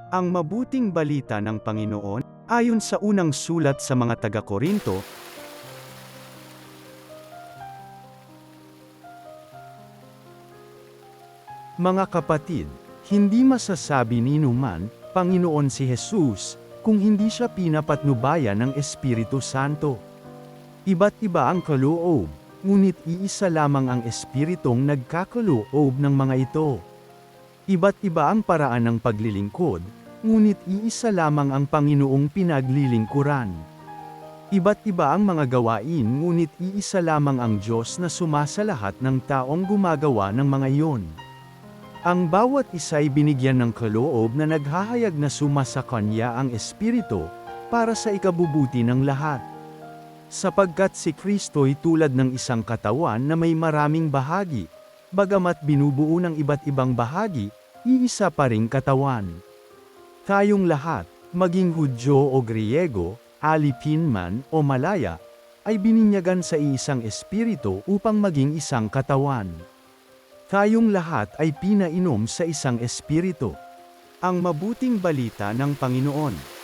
Ang mabuting balita ng Panginoon, ayon sa unang sulat sa mga taga-Korinto, mga kapatid, hindi masasabi ni numan, Panginoon si Jesus, kung hindi siya pinapatnubayan ng Espiritu Santo. Iba't iba ang kaloob, ngunit iisa lamang ang Espiritong nagkakaloob ng mga ito. Iba't iba ang paraan ng paglilingkod, ngunit iisa lamang ang Panginoong pinaglilingkuran. Iba't iba ang mga gawain ngunit iisa lamang ang Diyos na sumasalahat ng taong gumagawa ng mga iyon. Ang bawat isa ay binigyan ng kaloob na naghahayag na suma sa Kanya ang Espiritu, para sa ikabubuti ng lahat. Sapagkat si Kristo ay tulad ng isang katawan na may maraming bahagi, bagamat binubuo ng iba't ibang bahagi, iisa pa ring katawan. Tayong lahat, maging Hudyo o Griego, alipin man o Malaya, ay bininyagan sa isang espiritu upang maging isang katawan. Tayong lahat ay pinainom sa isang espiritu. Ang mabuting balita ng Panginoon.